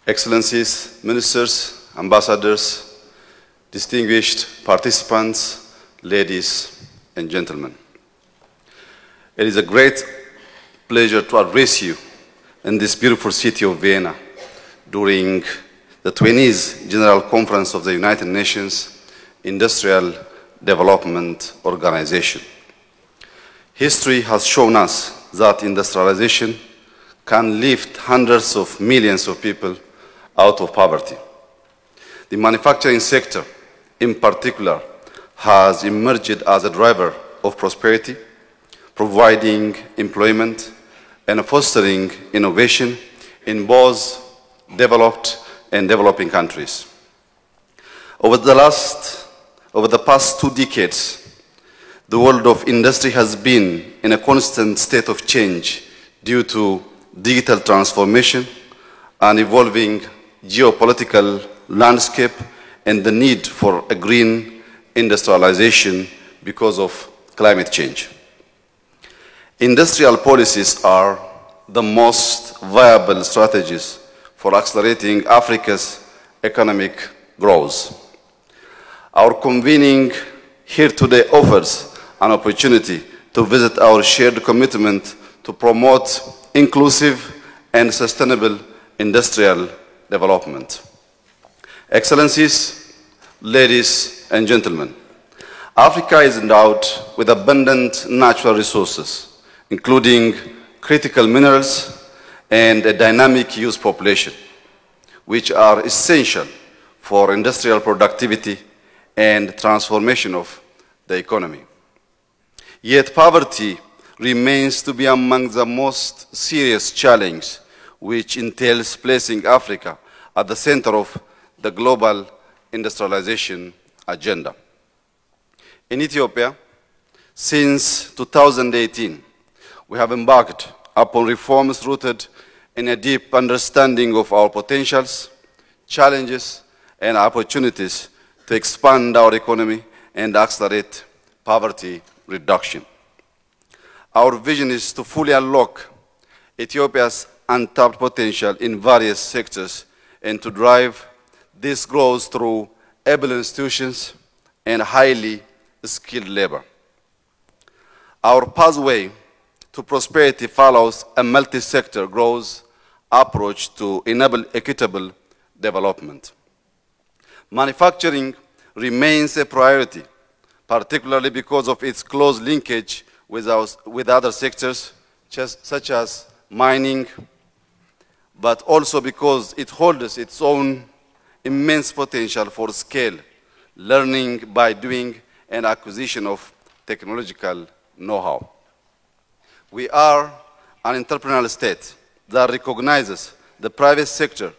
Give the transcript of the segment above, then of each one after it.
Excellencies, Ministers, Ambassadors, distinguished participants, ladies and gentlemen. It is a great pleasure to address you in this beautiful city of Vienna during the 20th General Conference of the United Nations Industrial Development Organization. History has shown us that industrialization can lift hundreds of millions of people out of poverty. The manufacturing sector, in particular, has emerged as a driver of prosperity, providing employment and fostering innovation in both developed and developing countries. Over the past 2 decades, the world of industry has been in a constant state of change due to digital transformation, an evolving geopolitical landscape, and the need for a green industrialization because of climate change. Industrial policies are the most viable strategies for accelerating Africa's economic growth. Our convening here today offers an opportunity to visit our shared commitment to promote inclusive and sustainable industrial development. Excellencies, ladies and gentlemen, Africa is endowed with abundant natural resources, including critical minerals and a dynamic youth population, which are essential for industrial productivity and transformation of the economy. Yet poverty remains to be among the most serious challenges, which entails placing Africa at the center of the global industrialization agenda. In Ethiopia, since 2018, we have embarked upon reforms rooted in a deep understanding of our potentials, challenges, and opportunities to expand our economy and accelerate poverty reduction. Our vision is to fully unlock Ethiopia's untapped potential in various sectors and to drive this growth through able institutions and highly skilled labor. Our pathway to prosperity follows a multi-sector growth approach to enable equitable development. Manufacturing remains a priority, particularly because of its close linkage with other sectors, such as mining, but also because it holds its own immense potential for scale, learning by doing, and acquisition of technological know-how. We are an entrepreneurial state that recognizes the private sector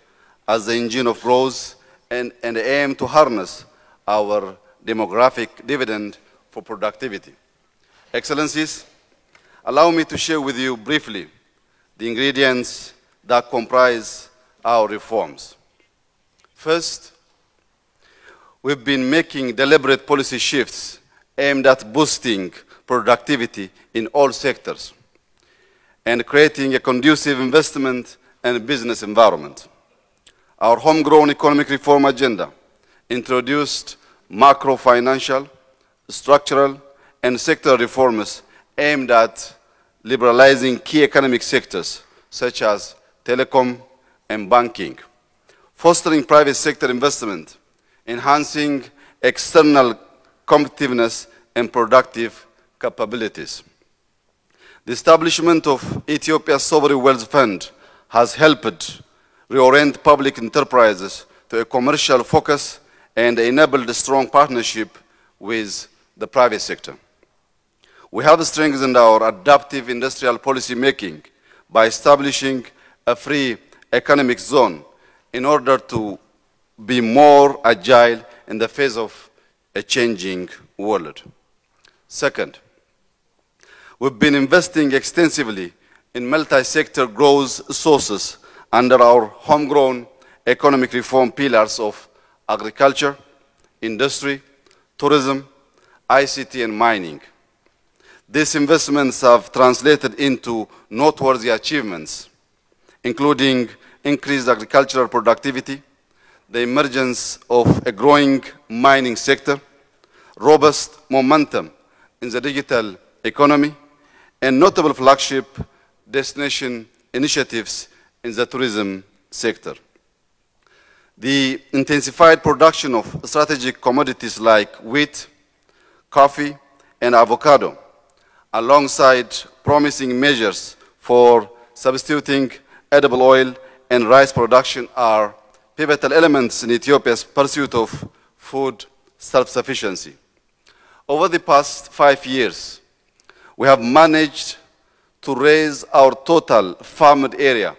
as the engine of growth and aim to harness our demographic dividend for productivity. Excellencies, allow me to share with you briefly the ingredients that comprise our reforms. First, we've been making deliberate policy shifts aimed at boosting productivity in all sectors and creating a conducive investment and business environment. Our homegrown economic reform agenda introduced macro-financial, structural, and sector reforms aimed at liberalizing key economic sectors such as telecom and banking, fostering private sector investment, enhancing external competitiveness and productive capabilities. The establishment of Ethiopia's Sovereign Wealth Fund has helped reorient public enterprises to a commercial focus and enabled a strong partnership with the private sector. We have strengthened our adaptive industrial policy making by establishing a free economic zone in order to be more agile in the face of a changing world. Second, we've been investing extensively in multi-sector growth sources under our homegrown economic reform pillars of agriculture, industry, tourism, ICT, and mining. These investments have translated into noteworthy achievements, including increased agricultural productivity, the emergence of a growing mining sector, robust momentum in the digital economy, and notable flagship destination initiatives in the tourism sector. The intensified production of strategic commodities like wheat, coffee, and avocado, alongside promising measures for substituting edible oil and rice production, are pivotal elements in Ethiopia's pursuit of food self-sufficiency. Over the past 5 years, we have managed to raise our total farmed area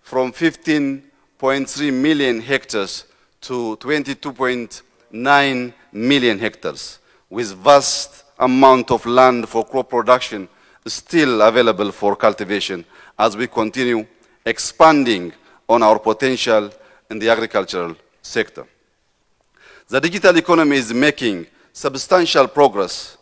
from 15.3 million hectares to 22.9 million hectares, with vast amount of land for crop production still available for cultivation as we continue expanding on our potential in the agricultural sector. The digital economy is making substantial progress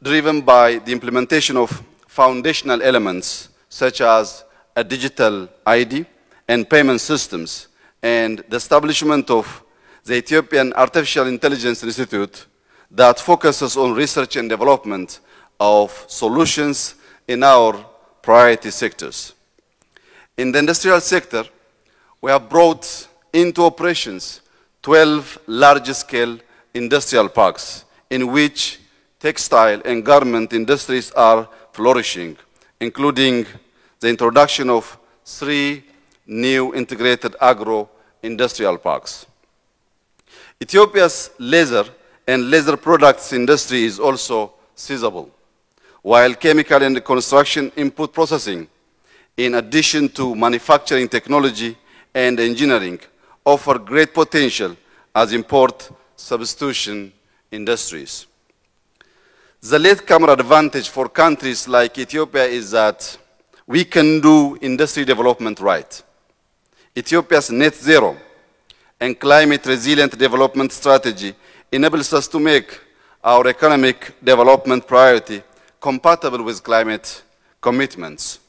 driven by the implementation of foundational elements such as a digital ID and payment systems, and the establishment of the Ethiopian Artificial Intelligence Institute that focuses on research and development of solutions in our priority sectors. In the industrial sector, we have brought into operations 12 large-scale industrial parks in which textile and garment industries are flourishing, including the introduction of 3 new integrated agro-industrial parks. Ethiopia's leather and leather products industry is also sizable, while chemical and construction input processing, in addition to manufacturing technology and engineering, offer great potential as import substitution industries. The latecomer advantage for countries like Ethiopia is that we can do industry development right. Ethiopia's net zero and climate resilient development strategy enables us to make our economic development priority compatible with climate commitments.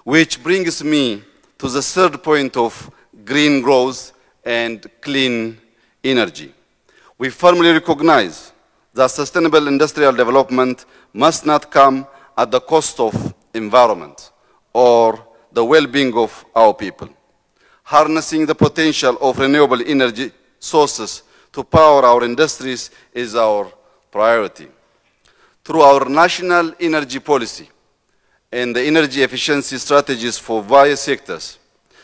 Which brings me to the third point of green growth and clean energy. We firmly recognize that sustainable industrial development must not come at the cost of environment or the well-being of our people. Harnessing the potential of renewable energy sources to power our industries is our priority. Through our national energy policy and the energy efficiency strategies for various sectors,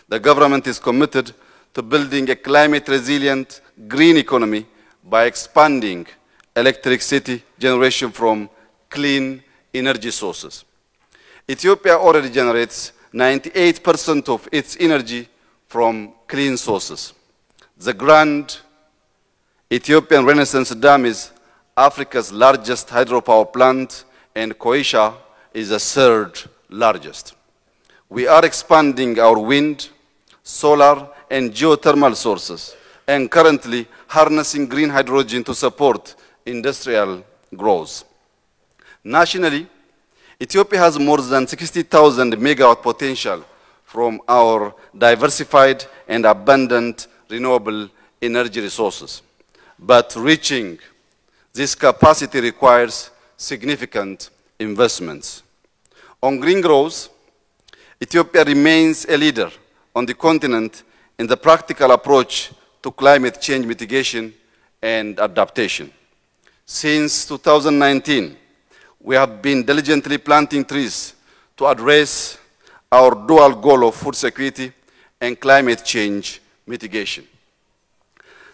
the government is committed to building a climate-resilient green economy by expanding electricity generation from clean energy sources. Ethiopia already generates 98% of its energy from clean sources. The Grand Ethiopian Renaissance Dam is Africa's largest hydropower plant, and Koisha is the third largest. We are expanding our wind, solar, and geothermal sources, and currently harnessing green hydrogen to support industrial growth. Nationally, Ethiopia has more than 60,000 megawatt potential from our diversified and abundant renewable energy resources. But reaching this capacity requires significant investments. On green growth, Ethiopia remains a leader on the continent in the practical approach to climate change mitigation and adaptation. Since 2019, we have been diligently planting trees to address our dual goal of food security and climate change mitigation.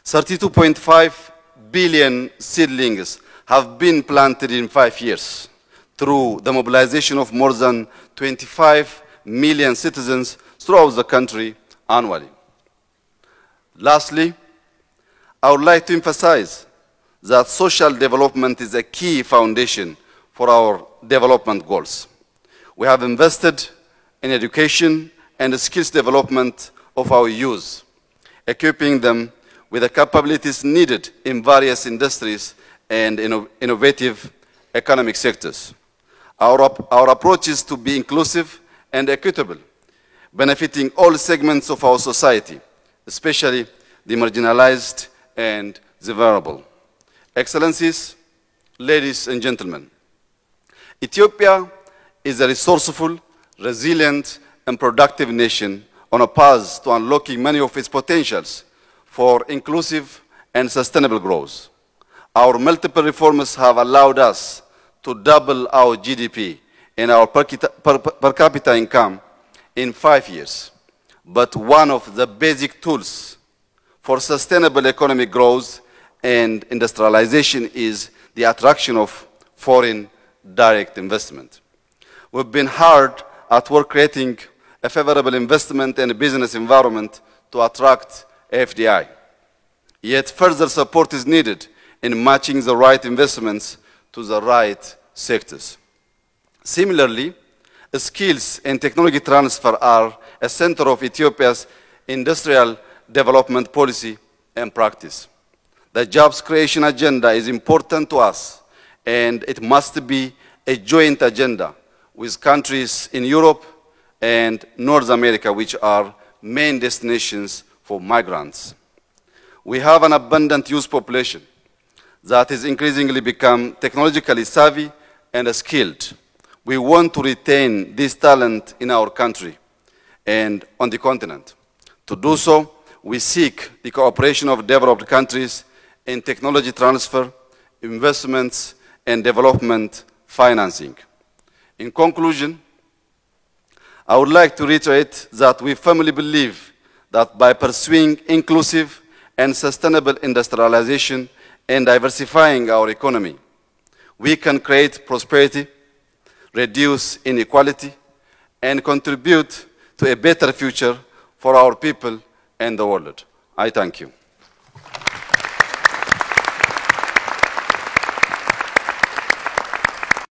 32.5 billion seedlings have been planted in 5 years through the mobilization of more than 25 million citizens throughout the country annually. Lastly, I would like to emphasize that social development is a key foundation for our development goals. We have invested in education and the skills development of our youth, equipping them with the capabilities needed in various industries and innovative economic sectors. Our approach is to be inclusive and equitable, benefiting all segments of our society, especially the marginalized and the vulnerable. Excellencies, ladies and gentlemen, Ethiopia is a resourceful, resilient, and productive nation on a path to unlocking many of its potentials for inclusive and sustainable growth. Our multiple reforms have allowed us to double our GDP and our per capita income in 5 years. But one of the basic tools for sustainable economic growth and industrialization is the attraction of foreign direct investment. We've been hard at work creating a favorable investment and business environment to attract FDI. Yet further support is needed in matching the right investments to the right sectors. Similarly, skills and technology transfer are a center of Ethiopia's industrial development policy and practice. The jobs creation agenda is important to us, and it must be a joint agenda with countries in Europe and North America, which are main destinations for migrants. We have an abundant youth population that has increasingly become technologically savvy and skilled. We want to retain this talent in our country and on the continent. To do so, we seek the cooperation of developed countries in technology transfer, investments, and development financing. In conclusion, I would like to reiterate that we firmly believe that by pursuing inclusive and sustainable industrialization and diversifying our economy, we can create prosperity, reduce inequality, and contribute to a better future for our people and the world. I thank you.